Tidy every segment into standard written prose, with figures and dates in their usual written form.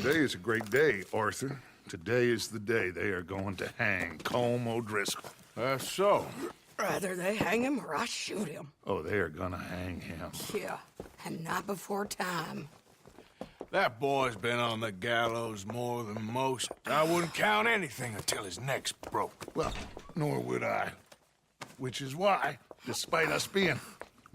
Today is a great day, Arthur. Today is the day they are going to hang Colm O'Driscoll. That's so. Rather they hang him or I shoot him. Oh, they are gonna hang him. Yeah, and not before time. That boy's been on the gallows more than most. I wouldn't count anything until his neck's broke. Well, nor would I. Which is why, despite us being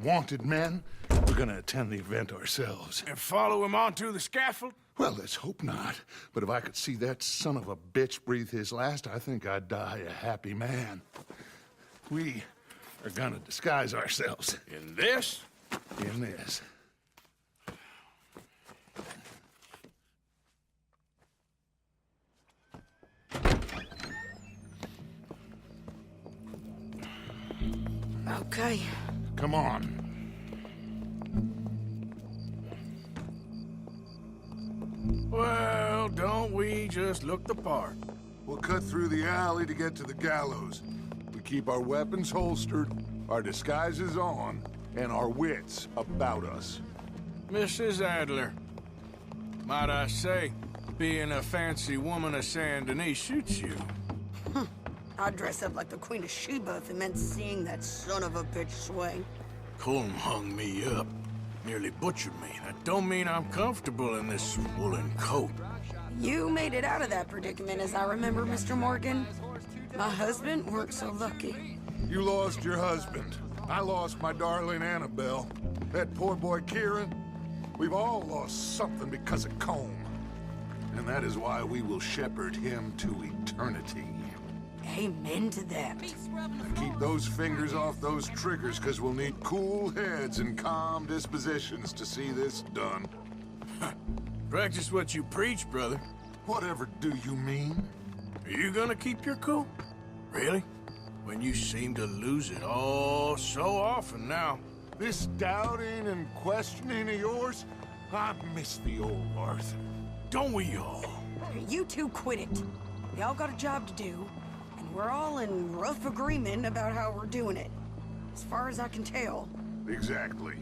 wanted men, we're gonna attend the event ourselves. And follow him onto the scaffold? Well, let's hope not. But if I could see that son of a bitch breathe his last, I think I'd die a happy man. We are gonna disguise ourselves. In this? In this. Okay. Come on. Well, don't we just look the part? We'll cut through the alley to get to the gallows. We keep our weapons holstered, our disguises on, and our wits about us. Mrs. Adler, might I say, being a fancy woman of Saint Denis shoots you. I'd dress up like the Queen of Sheba if it meant seeing that son of a bitch swing. Colm hung me up, nearly butchered me. That don't mean I'm comfortable in this woolen coat. You made it out of that predicament, as I remember, Mr. Morgan. My husband weren't so lucky. You lost your husband. I lost my darling Annabelle. That poor boy Kieran. We've all lost something because of Colm. And that is why we will shepherd him to eternity. Amen to that. Keep those fingers off those triggers, because we'll need cool heads and calm dispositions to see this done. Practice what you preach, brother. Whatever do you mean? Are you gonna keep your cool? Really? When you seem to lose it all so often now. This doubting and questioning of yours, I miss the old Arthur. Don't we all? You two quit it. We all got a job to do, and we're all in rough agreement about how we're doing it. As far as I can tell. Exactly.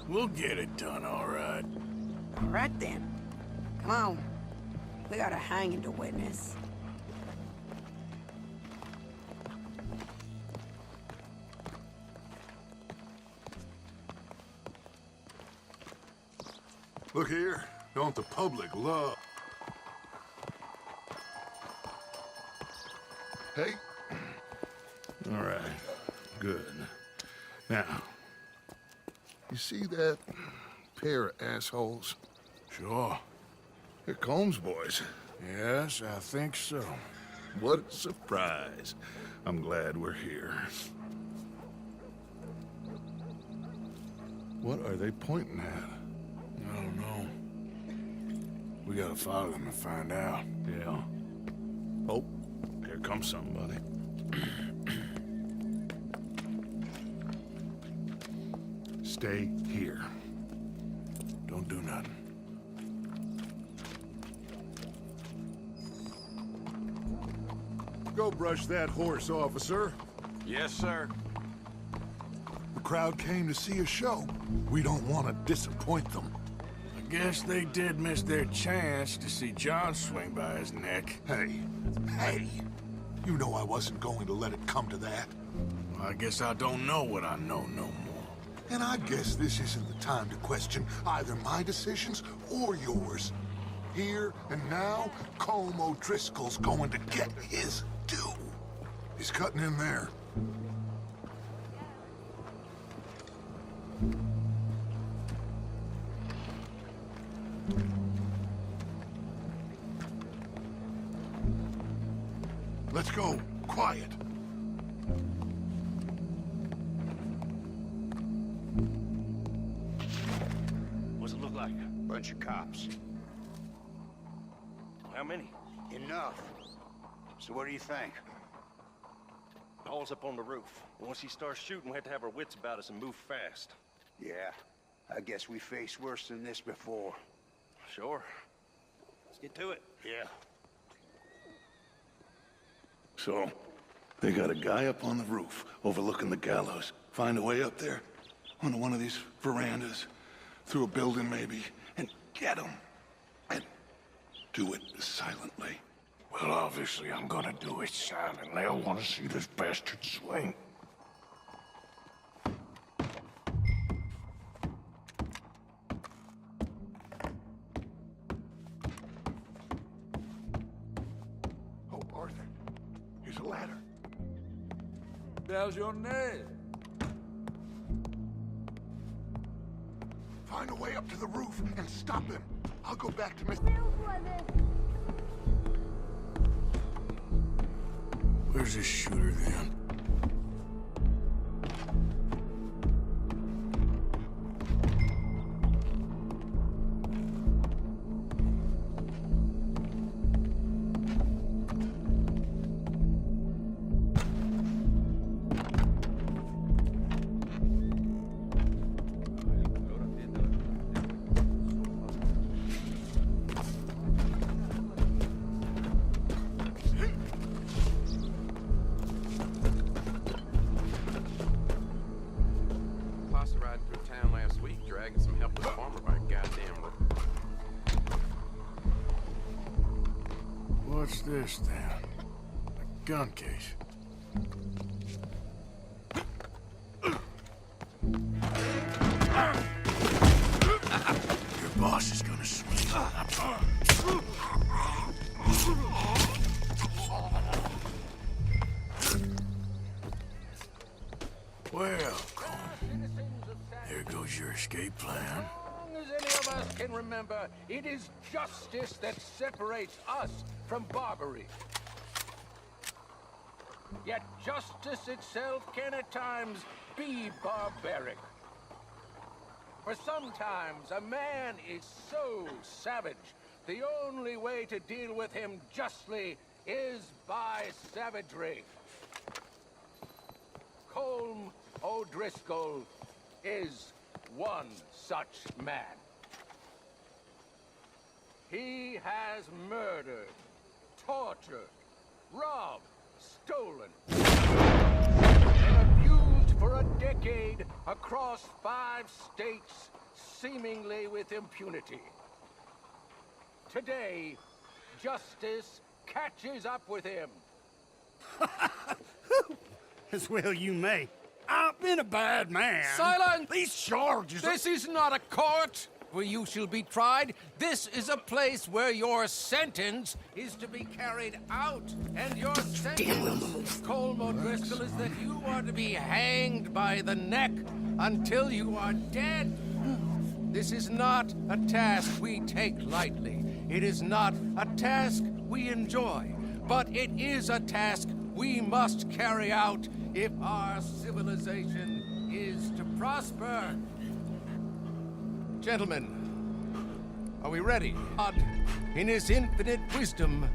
We'll get it done, all right. All right then. Come on. We got a hanging to witness. Look here. Don't the public love... Hey. All right. Good. Now, you see that pair of assholes? Sure. They're Colm's boys. Yes, I think so. What a surprise. I'm glad we're here. What are they pointing at? I don't know. We gotta follow them and find out. Yeah. Oh, here comes somebody. Stay here. Don't do nothing. Go brush that horse, officer. Yes, sir. The crowd came to see a show. We don't want to disappoint them. I guess they did miss their chance to see John swing by his neck. Hey, hey. You know I wasn't going to let it come to that. Well, I guess I don't know what I know no more. And I guess this isn't the time to question either my decisions or yours. Here and now, Colm O'Driscoll's going to get his due. He's cutting in there. Let's go. Quiet. What's it look like? Bunch of cops. How many? Enough. So what do you think? Paul's up on the roof. Once he starts shooting, we have to have our wits about us and move fast. Yeah, I guess we faced worse than this before. Sure. Let's get to it. Yeah. So, they got a guy up on the roof overlooking the gallows. Find a way up there, onto one of these verandas, through a building maybe, and get him. And Do it silently. Well, obviously I'm gonna do it silently. I want to see this bastard swing. Oh, Arthur. Here's a ladder. There's your name. Find a way up to the roof and stop him. I'll go back to Miss... Where's this shooter then? What's this, then? A gun case. Your boss is gonna swing. Well, there goes your escape plan. As any of us can remember, it is justice that separates us from barbary. Yet justice itself can at times be barbaric. For sometimes a man is so savage, the only way to deal with him justly is by savagery. Colm O'Driscoll is one such man. He has murdered, tortured, robbed, stolen, and abused for a decade across 5 states, seemingly with impunity. Today, justice catches up with him. As well you may. I've been a bad man. Silence! These charges... This is not a court where you shall be tried. This is a place where your sentence is to be carried out. And your sentence, Colm O'Driscoll, is that you are to be hanged by the neck until you are dead. This is not a task we take lightly. It is not a task we enjoy. But it is a task we must carry out if our civilization is to prosper. Gentlemen, are we ready? God, in his infinite wisdom,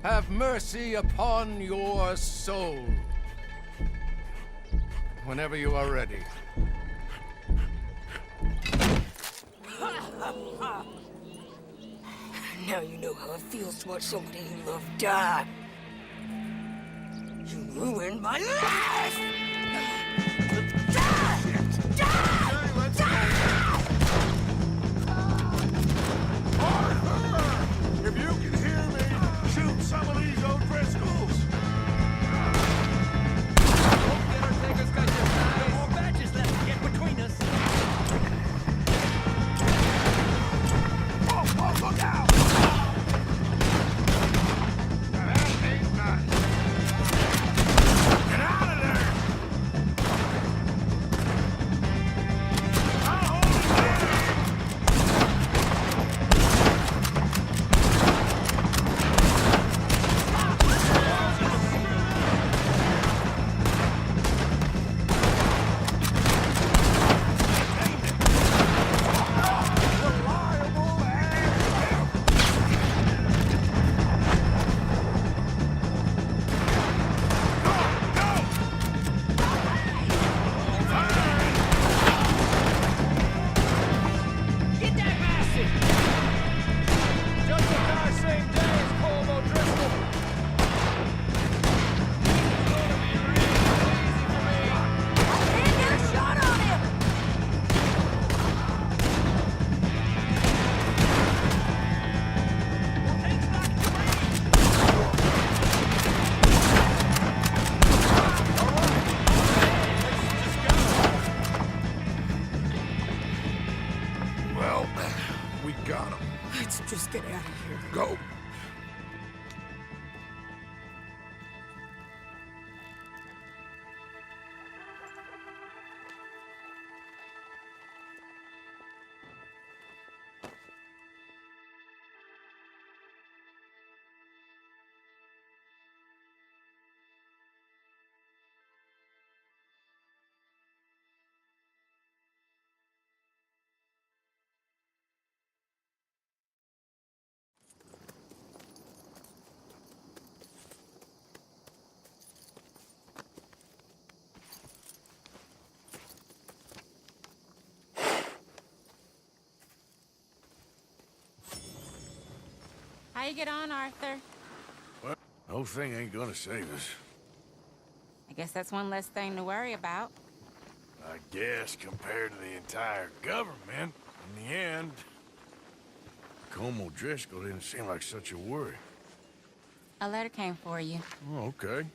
have mercy upon your soul. Whenever you are ready. Now you know how it feels to watch somebody you love die. You ruined my life! Arthur! If you can hear me, shoot some of these O'Driscolls! Undertaker's got your more badges left to get between us. Oh, look out! That ain't nice. Get out of there! out of here. Go. How you get on, Arthur? Well, the whole thing ain't gonna save us. I guess that's one less thing to worry about. I guess compared to the entire government, in the end, Como Driscoll didn't seem like such a worry. A letter came for you. Oh, okay.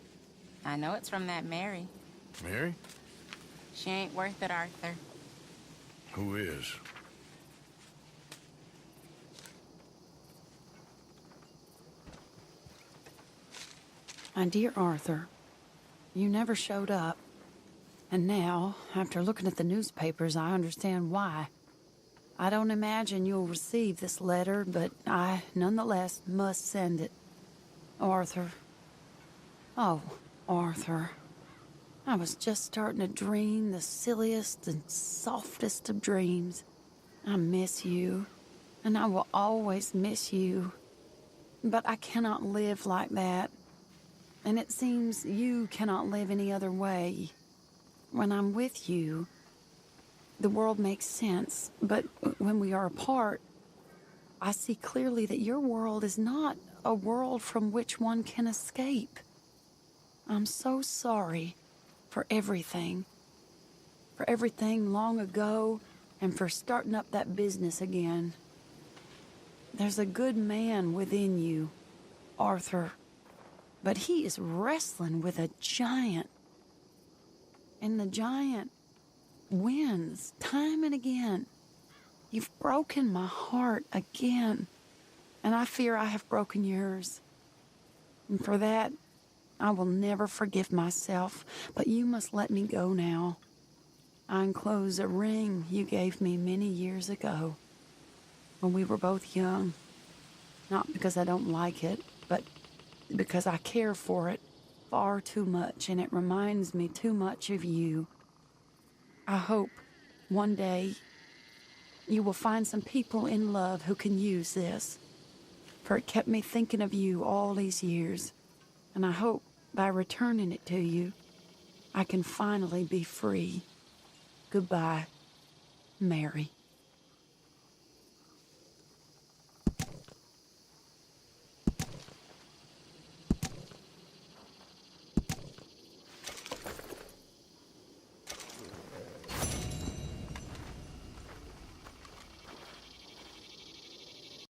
I know it's from that Mary. Mary? She ain't worth it, Arthur. Who is? My dear Arthur, you never showed up. And now, after looking at the newspapers, I understand why. I don't imagine you'll receive this letter, but I, nonetheless, must send it. Arthur. Oh, Arthur. I was just starting to dream the silliest and softest of dreams. I miss you, and I will always miss you. But I cannot live like that. And it seems you cannot live any other way. When I'm with you, the world makes sense. But when we are apart, I see clearly that your world is not a world from which one can escape. I'm so sorry for everything. For everything long ago, and for starting up that business again. There's a good man within you, Arthur. But he is wrestling with a giant. And the giant wins time and again. You've broken my heart again. And I fear I have broken yours. And for that, I will never forgive myself. But you must let me go now. I enclose a ring you gave me many years ago, when we were both young. Not because I don't like it, but because I care for it far too much, and it reminds me too much of you. I hope one day you will find some people in love who can use this, for it kept me thinking of you all these years, and I hope by returning it to you, I can finally be free. Goodbye, Mary.